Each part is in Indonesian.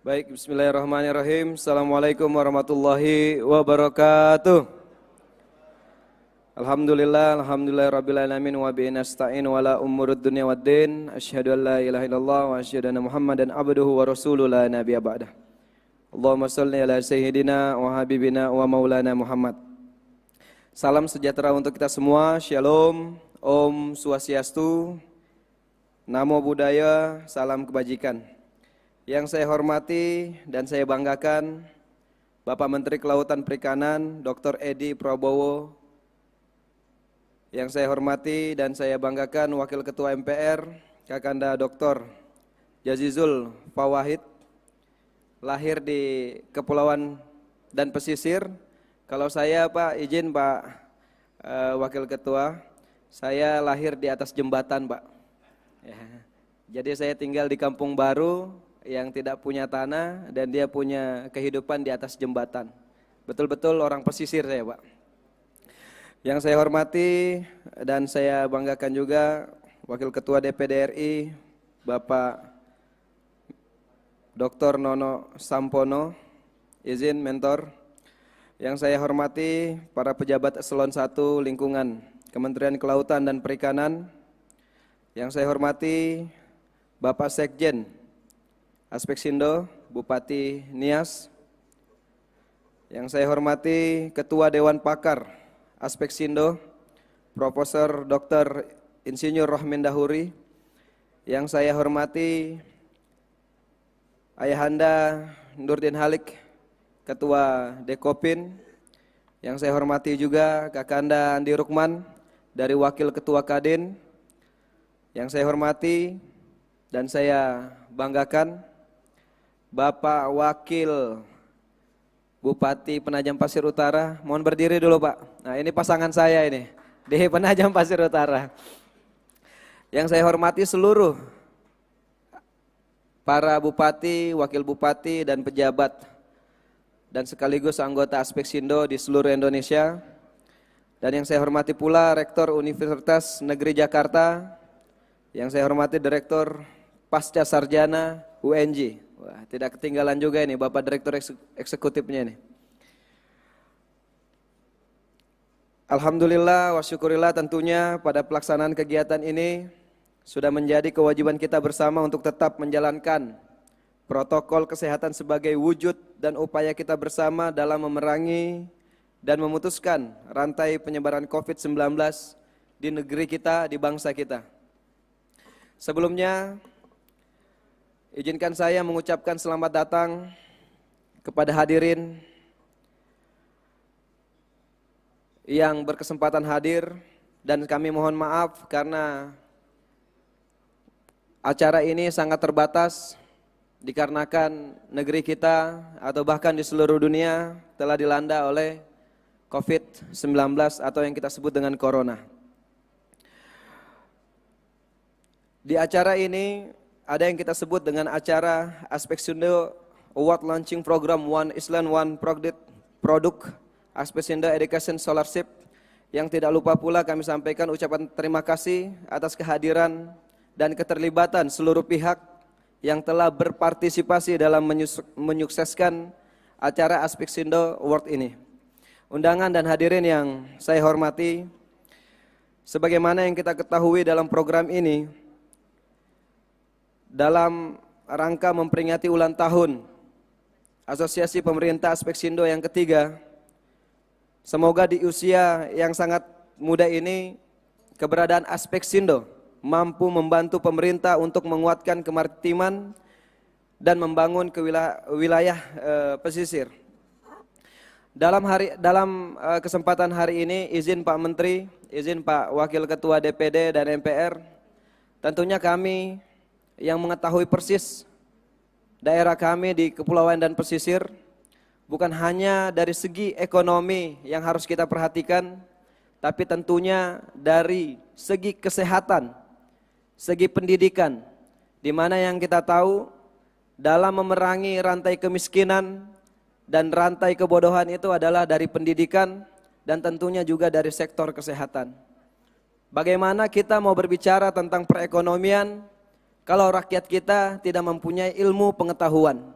Baik, bismillahirrahmanirrahim. Assalamualaikum warahmatullahi wabarakatuh. Alhamdulillah rabbil alamin wa bihi nasta'in wa la umurud dunya waddin. Asyhadu an la ilaha illallah wa asyhadu anna Muhammadan abduhu wa rasuluhu la nabiyya ba'dah. Allahumma shalli ala sayyidina wa habibina wa maulana Muhammad. Salam sejahtera untuk kita semua. Shalom, Om Swastiastu, Namo Buddhaya, salam kebajikan. Yang saya hormati dan saya banggakan Bapak Menteri Kelautan Perikanan Dr. Edi Prabowo. Yang saya hormati dan saya banggakan Wakil Ketua MPR Kakanda Dr. Jazizul Fawahid, lahir di Kepulauan dan Pesisir. Kalau saya Pak, izin Pak Wakil Ketua, saya lahir di atas jembatan Pak. Ya. Jadi saya tinggal di kampung baru yang tidak punya tanah dan dia punya kehidupan di atas jembatan. Betul-betul orang pesisir saya Pak. Yang saya hormati dan saya banggakan juga Wakil Ketua DPD RI Bapak Dr. Nono Sampono, izin mentor. Yang saya hormati para pejabat eselon 1 lingkungan Kementerian Kelautan dan Perikanan. Yang saya hormati Bapak Sekjen Aspeksindo Bupati Nias. Yang saya hormati Ketua Dewan Pakar Aspeksindo Profesor Dr. Insinyur Rohmin Dahuri. Yang saya hormati Ayahanda Nurdin Halik Ketua Dekopin. Yang saya hormati juga Kakanda Andi Rukman dari Wakil Ketua Kadin. Yang saya hormati dan saya banggakan Bapak Wakil Bupati Penajam Pasir Utara. Mohon berdiri dulu Pak. Nah ini pasangan saya ini di Penajam Pasir Utara. Yang saya hormati seluruh para bupati, wakil bupati dan pejabat dan sekaligus anggota Aspeksindo di seluruh Indonesia. Dan yang saya hormati pula Rektor Universitas Negeri Jakarta. Yang saya hormati Direktur Pasca Sarjana UNJ. Wah, tidak ketinggalan juga ini Bapak Direktur Eksekutifnya ini. Alhamdulillah wa syukurillah, tentunya pada pelaksanaan kegiatan ini sudah menjadi kewajiban kita bersama untuk tetap menjalankan protokol kesehatan sebagai wujud dan upaya kita bersama dalam memerangi dan memutuskan rantai penyebaran COVID-19 di negeri kita, di bangsa kita. Sebelumnya, izinkan saya mengucapkan selamat datang kepada hadirin yang berkesempatan hadir dan kami mohon maaf karena acara ini sangat terbatas dikarenakan negeri kita atau bahkan di seluruh dunia telah dilanda oleh COVID-19 atau yang kita sebut dengan Corona. Di acara ini ada yang kita sebut dengan acara Aspeksindo Award Launching Program One Island One Product Aspeksindo Education Scholarship. Yang tidak lupa pula kami sampaikan ucapan terima kasih atas kehadiran dan keterlibatan seluruh pihak yang telah berpartisipasi dalam menyukseskan acara Aspeksindo Award ini. Undangan dan hadirin yang saya hormati, sebagaimana yang kita ketahui dalam program ini, dalam rangka memperingati ulang tahun Asosiasi Pemerintah Aspeksindo yang ketiga, semoga di usia yang sangat muda ini keberadaan Aspeksindo mampu membantu pemerintah untuk menguatkan kemaritiman dan membangun wilayah pesisir. Dalam kesempatan hari ini, izin Pak Menteri, izin Pak Wakil Ketua DPD dan MPR, tentunya kami yang mengetahui persis daerah kami di kepulauan dan pesisir, bukan hanya dari segi ekonomi yang harus kita perhatikan, tapi tentunya dari segi kesehatan, segi pendidikan, di mana yang kita tahu dalam memerangi rantai kemiskinan dan rantai kebodohan itu adalah dari pendidikan dan tentunya juga dari sektor kesehatan. Bagaimana kita mau berbicara tentang perekonomian kalau rakyat kita tidak mempunyai ilmu pengetahuan?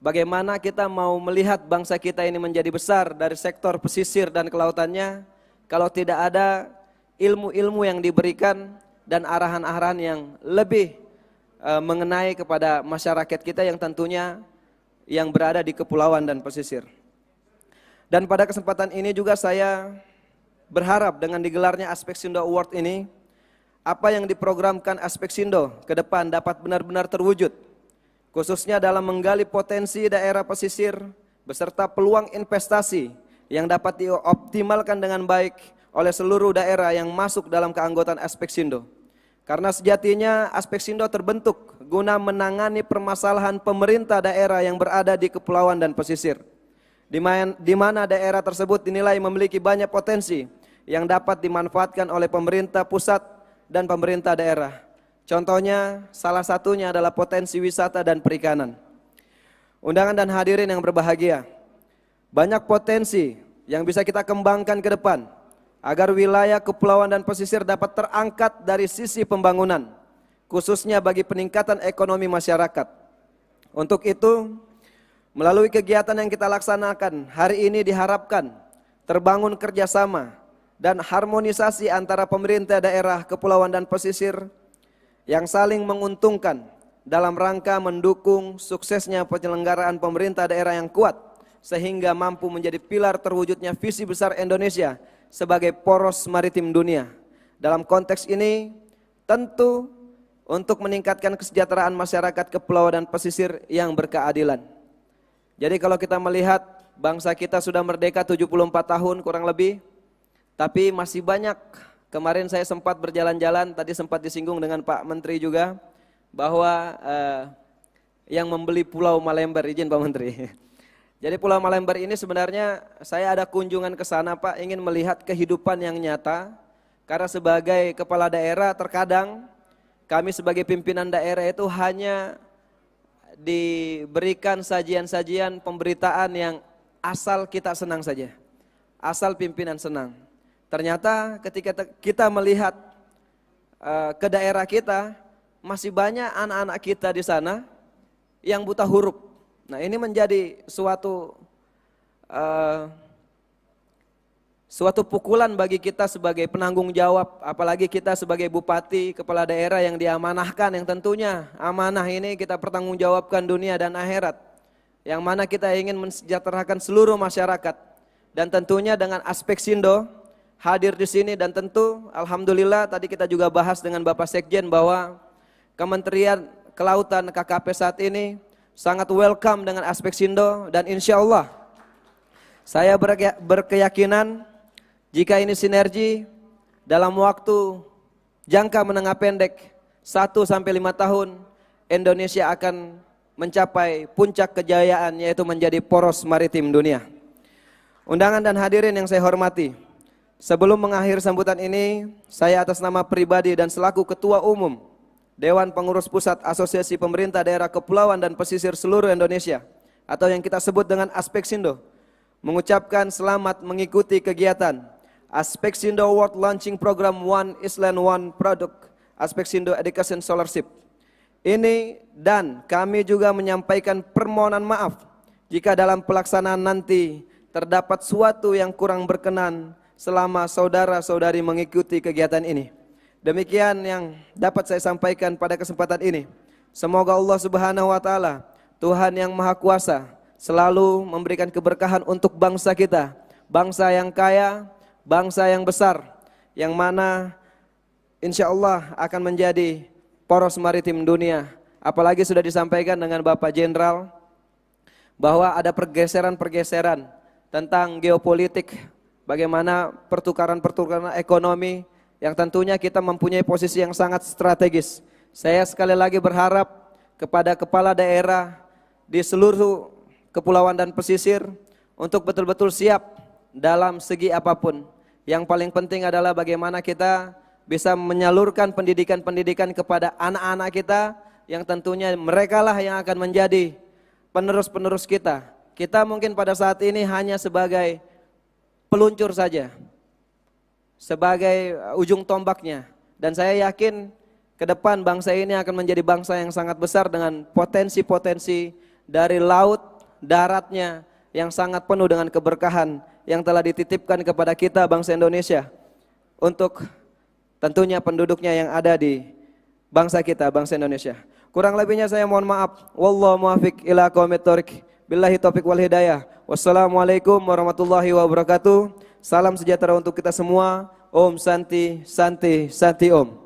bagaimana kita mau melihat bangsa kita ini menjadi besar dari sektor pesisir dan kelautannya kalau tidak ada ilmu-ilmu yang diberikan dan arahan-arahan yang lebih mengenai kepada masyarakat kita yang tentunya yang berada di kepulauan dan pesisir. Dan pada kesempatan ini juga saya berharap dengan digelarnya Aspeksindo Award ini, apa yang diprogramkan Aspeksindo ke depan dapat benar-benar terwujud, khususnya dalam menggali potensi daerah pesisir beserta peluang investasi yang dapat dioptimalkan dengan baik oleh seluruh daerah yang masuk dalam keanggotaan Aspeksindo. Karena sejatinya Aspeksindo terbentuk guna menangani permasalahan pemerintah daerah yang berada di kepulauan dan pesisir, di mana daerah tersebut dinilai memiliki banyak potensi yang dapat dimanfaatkan oleh pemerintah pusat dan pemerintah daerah. Contohnya, salah satunya adalah potensi wisata dan perikanan. Undangan dan hadirin yang berbahagia, banyak potensi yang bisa kita kembangkan ke depan agar wilayah kepulauan dan pesisir dapat terangkat dari sisi pembangunan, khususnya bagi peningkatan ekonomi masyarakat. Untuk itu, melalui kegiatan yang kita laksanakan hari ini diharapkan terbangun kerjasama dan harmonisasi antara pemerintah daerah kepulauan dan pesisir yang saling menguntungkan dalam rangka mendukung suksesnya penyelenggaraan pemerintah daerah yang kuat sehingga mampu menjadi pilar terwujudnya visi besar Indonesia sebagai poros maritim dunia. Dalam konteks ini tentu untuk meningkatkan kesejahteraan masyarakat kepulauan dan pesisir yang berkeadilan. Jadi kalau kita melihat bangsa kita sudah merdeka 74 tahun kurang lebih, tapi masih banyak. Kemarin saya sempat berjalan-jalan, tadi sempat disinggung dengan Pak Menteri juga, bahwa yang membeli Pulau Malembar, izin Pak Menteri. Jadi Pulau Malembar ini sebenarnya saya ada kunjungan ke sana Pak, ingin melihat kehidupan yang nyata, karena sebagai kepala daerah terkadang kami sebagai pimpinan daerah itu hanya diberikan sajian-sajian pemberitaan yang asal kita senang saja, asal pimpinan senang. Ternyata ketika kita melihat ke daerah kita, masih banyak anak-anak kita di sana yang buta huruf. Nah ini menjadi suatu pukulan bagi kita sebagai penanggung jawab, apalagi kita sebagai bupati, kepala daerah yang diamanahkan, yang tentunya amanah ini kita pertanggungjawabkan dunia dan akhirat, yang mana kita ingin mensejahterakan seluruh masyarakat. Dan tentunya dengan Aspeksindo hadir di sini, dan tentu alhamdulillah tadi kita juga bahas dengan Bapak Sekjen bahwa Kementerian Kelautan KKP saat ini sangat welcome dengan Aspeksindo, dan insya Allah saya berkeyakinan jika ini sinergi dalam waktu jangka menengah pendek 1-5 tahun, Indonesia akan mencapai puncak kejayaan, yaitu menjadi poros maritim dunia. Undangan dan hadirin yang saya hormati, sebelum mengakhiri sambutan ini, saya atas nama pribadi dan selaku Ketua Umum Dewan Pengurus Pusat Asosiasi Pemerintah Daerah Kepulauan dan Pesisir Seluruh Indonesia, atau yang kita sebut dengan Aspeksindo, mengucapkan selamat mengikuti kegiatan Aspeksindo Award Launching Program One Island One Product Aspeksindo Education Scholarship ini, dan kami juga menyampaikan permohonan maaf jika dalam pelaksanaan nanti terdapat suatu yang kurang berkenan selama saudara-saudari mengikuti kegiatan ini. Demikian yang dapat saya sampaikan pada kesempatan ini. Semoga Allah Subhanahu wa taala, Tuhan yang Maha Kuasa, selalu memberikan keberkahan untuk bangsa kita, bangsa yang kaya, bangsa yang besar, yang mana insya Allah akan menjadi poros maritim dunia. Apalagi sudah disampaikan dengan Bapak Jenderal bahwa ada pergeseran-pergeseran tentang geopolitik, bagaimana pertukaran-pertukaran ekonomi yang tentunya kita mempunyai posisi yang sangat strategis. Saya sekali lagi berharap kepada kepala daerah di seluruh kepulauan dan pesisir untuk betul-betul siap dalam segi apapun. Yang paling penting adalah bagaimana kita bisa menyalurkan pendidikan-pendidikan kepada anak-anak kita, yang tentunya merekalah yang akan menjadi penerus-penerus kita. Kita mungkin pada saat ini hanya sebagai peluncur saja, sebagai ujung tombaknya. Dan saya yakin ke depan bangsa ini akan menjadi bangsa yang sangat besar dengan potensi-potensi dari laut, daratnya yang sangat penuh dengan keberkahan yang telah dititipkan kepada kita bangsa Indonesia untuk tentunya penduduknya yang ada di bangsa kita, bangsa Indonesia. Kurang lebihnya saya mohon maaf. Wallahu muwaffiq ila aqwamit thoriq. Billahi taufik wal hidayah. Wassalamualaikum warahmatullahi wabarakatuh. Salam sejahtera untuk kita semua. Om Santi Santi Santi Om.